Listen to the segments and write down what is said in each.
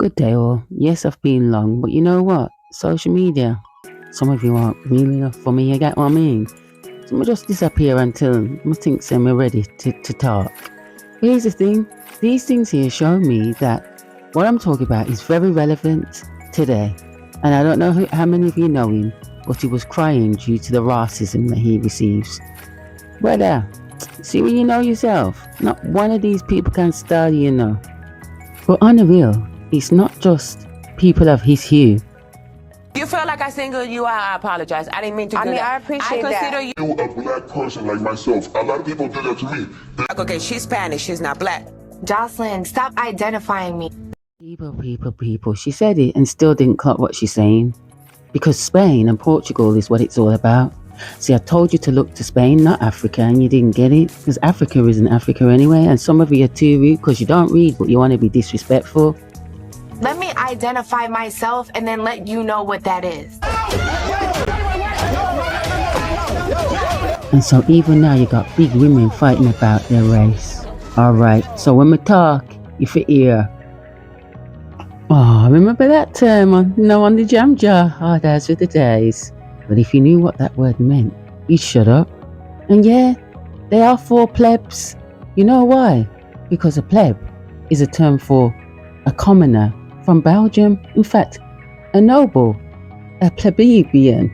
Good day all. Yes, I've been long, but you know what? Social media. Some of you aren't really enough for me, you get what I mean? So I just disappear until I think I'm ready to talk. Here's the thing. These things here show me that what I'm talking about is very relevant today. And I don't know how many of you know him, but he was crying due to the racism that he receives. Brother, see when you know yourself, not one of these people can style you know. But on the real, it's not just people of his hue. You feel like I singled you out, I apologize. I didn't mean to do that. I appreciate that. I consider You a black person like myself. A lot of people do that to me. okay, she's Spanish, she's not black. Jocelyn, stop identifying me. People. She said it and still didn't clock what she's saying. Because Spain and Portugal is what it's all about. See, I told you to look to Spain, not Africa, and you didn't get it. Because Africa isn't Africa anyway, and some of you are too rude because you don't read, but you want to be disrespectful. Let me identify myself and then let you know what that is. And so even now you got big women fighting about their race. Alright, so when we talk, if you hear, oh, remember that term on the jam jar? Oh, those were the days. But if you knew what that word meant, you'd shut up. And yeah, they are for plebs. You know why? Because a pleb is a term for a commoner from Belgium. In fact, a noble, a plebeian.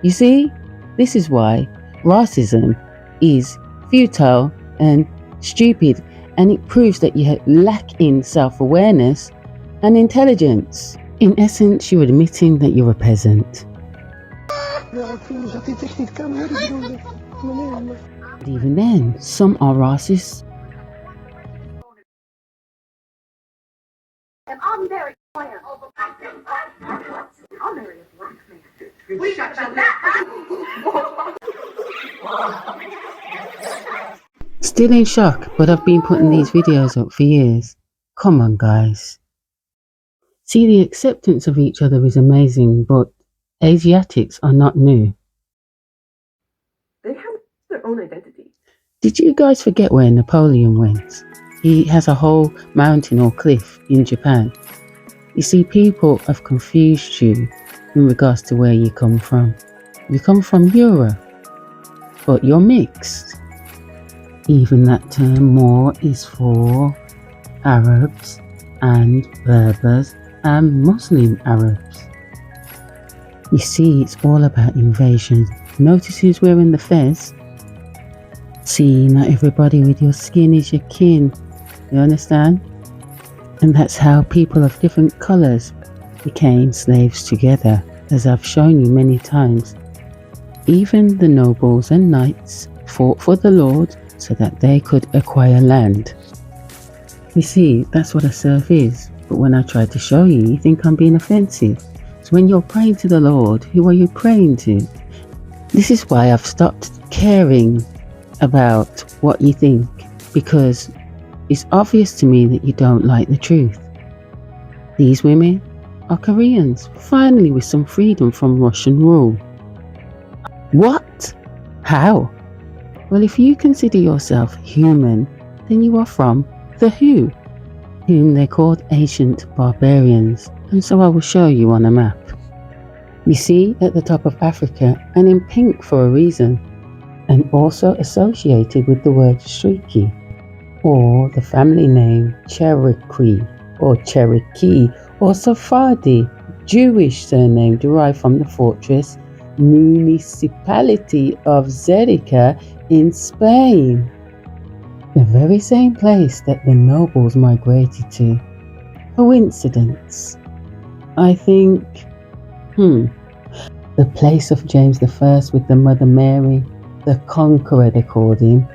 You see, this is why racism is futile and stupid, and it proves that you lack in self-awareness and intelligence. In essence, you're admitting that you're a peasant. But even then, some are racist. And I'm very clear. I'll marry a black man. We talked about that, huh? Still in shock, but I've been putting these videos up for years. Come on, guys. See, the acceptance of each other is amazing, but Asiatics are not new. They have their own identity. Did you guys forget where Napoleon went? He has a whole mountain or cliff in Japan. You see, people have confused you in regards to where you come from. You come from Europe, but you're mixed. Even that term more is for Arabs and Berbers and Muslim Arabs. You see, it's all about invasion. Notice who's wearing the fez? See, not everybody with your skin is your kin. You understand? And that's how people of different colours became slaves together, as I've shown you many times. Even the nobles and knights fought for the Lord so that they could acquire land. You see, that's what a serf is. But when I try to show you, you think I'm being offensive. So when you're praying to the Lord, who are you praying to? This is why I've stopped caring about what you think, because it's obvious to me that you don't like the truth. These women are Koreans, finally with some freedom from Russian rule. What? How? Well, if you consider yourself human, then you are from the Who, whom they called ancient barbarians, and so I will show you on a map. You see at the top of Africa, and in pink for a reason, and also associated with the word streaky, or the family name Cherokee, or Cherokee, or Sephardi, Jewish surname derived from the fortress municipality of Zerica in Spain. The very same place that the nobles migrated to. Coincidence? I think, the place of James I with the Mother Mary, the Conqueror they called him.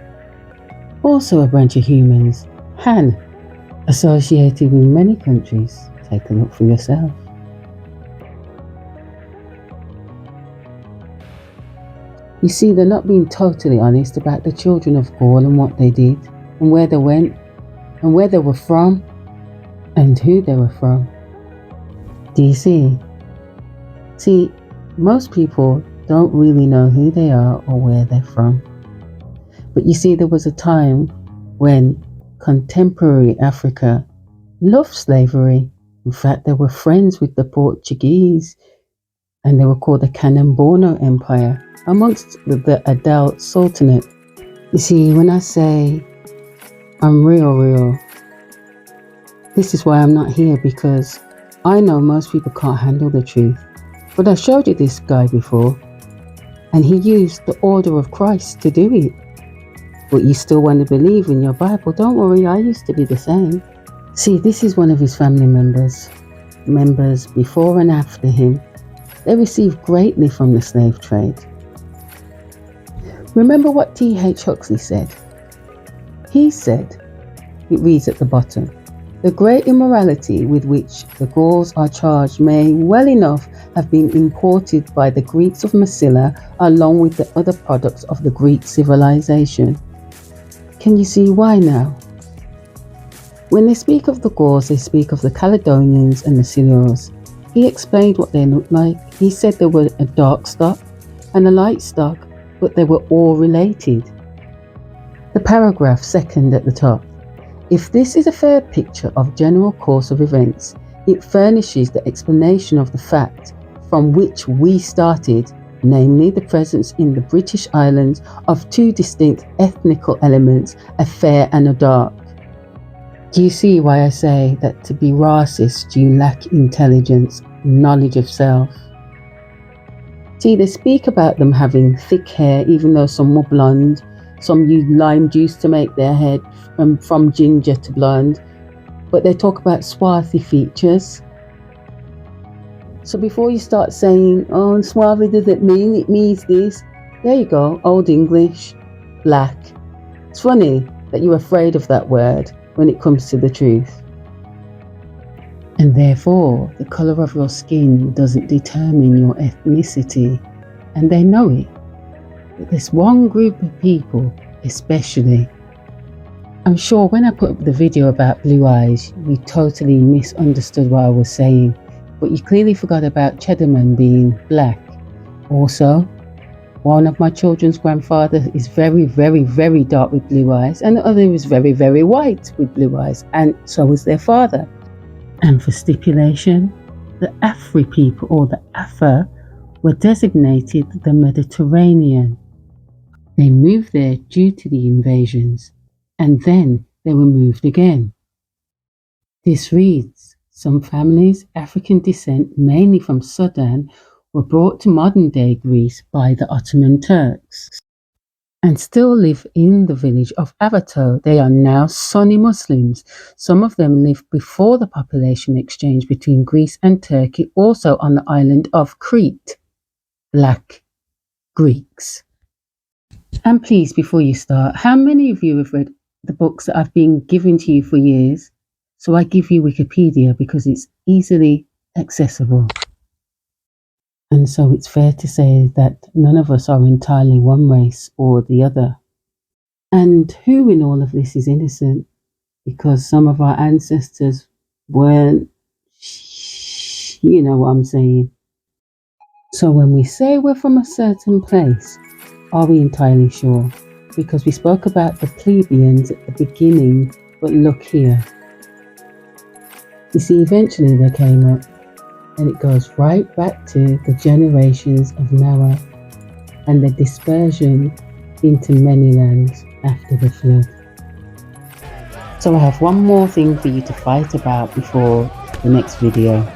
Also a branch of humans, Han, associated with many countries. Take a look for yourself. You see, they're not being totally honest about the children of Gaul and what they did, and where they went, and where they were from, and who they were from. Do you see? See, most people don't really know who they are or where they're from. But you see, there was a time when contemporary Africa loved slavery In fact, they were friends with the Portuguese, and they were called the Kanemborno Empire amongst the Adal Sultanate. You see, when I say I'm real, this is why I'm not here, because I know most people can't handle the truth. But I showed you this guy before, and he used the order of Christ to do it. But you still want to believe in your Bible? Don't worry, I used to be the same. See, this is one of his family members before and after him. They received greatly from the slave trade. Remember what T.H. Huxley said? He said, it reads at the bottom, the great immorality with which the Gauls are charged may well enough have been imported by the Greeks of Massilia along with the other products of the Greek civilization. Can you see why now? When they speak of the Gauls, they speak of the Caledonians and the Silures. He explained what they looked like. He said they were a dark stock and a light stock, but they were all related. The paragraph second at the top. If this is a fair picture of general course of events, it furnishes the explanation of the fact from which we started, namely the presence in the British Islands of two distinct ethnical elements, a fair and a dark. Do you see why I say that to be racist you lack intelligence, knowledge of self? See, they speak about them having thick hair, even though some were blonde. Some use lime juice to make their hair from ginger to blonde. But they talk about swarthy features. So before you start saying, oh, swarthy doesn't mean, it means this. There you go, Old English, black. It's funny that you're afraid of that word when it comes to the truth. And therefore, the colour of your skin doesn't determine your ethnicity. And they know it. But there's one group of people, especially. I'm sure when I put up the video about blue eyes, you totally misunderstood what I was saying. But you clearly forgot about Cheddarman being black. Also, one of my children's grandfather is very, very, very dark with blue eyes, and the other is very, very white with blue eyes, and so is their father. And for stipulation, the Afri people, or the Afa, were designated the Mediterranean. They moved there due to the invasions, and then they were moved again. This reads, some families, African descent, mainly from Sudan, were brought to modern-day Greece by the Ottoman Turks and still live in the village of Avato. They are now Sunni Muslims. Some of them lived before the population exchange between Greece and Turkey, also on the island of Crete. Black Greeks. And please, before you start, how many of you have read the books that I've been giving to you for years? So I give you Wikipedia because it's easily accessible. And so it's fair to say that none of us are entirely one race or the other. And who in all of this is innocent? Because some of our ancestors weren't, you know what I'm saying. So when we say we're from a certain place, are we entirely sure? Because we spoke about the plebeians at the beginning, but look here. You see, eventually they came up, and it goes right back to the generations of Noah and the dispersion into many lands after the flood. So I have one more thing for you to fight about before the next video.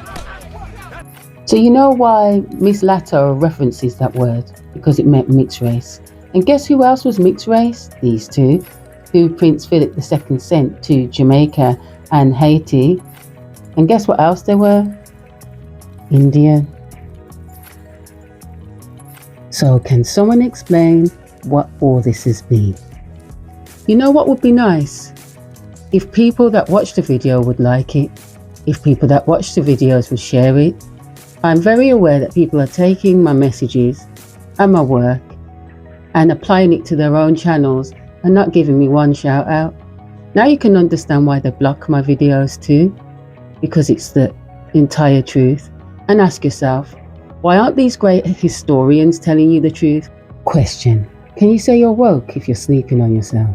So you know why Miss Lato references that word? Because it meant mixed race. And guess who else was mixed race? These two, who Prince Philip II sent to Jamaica and Haiti. And guess what else they were? Indian. So can someone explain what all this has been? You know what would be nice? If people that watch the video would like it. If people that watch the videos would share it. I'm very aware that people are taking my messages and my work and applying it to their own channels and not giving me one shout out. Now you can understand why they block my videos too, because it's the entire truth. And ask yourself, why aren't these great historians telling you the truth? Question, can you say you're woke if you're sleeping on yourself?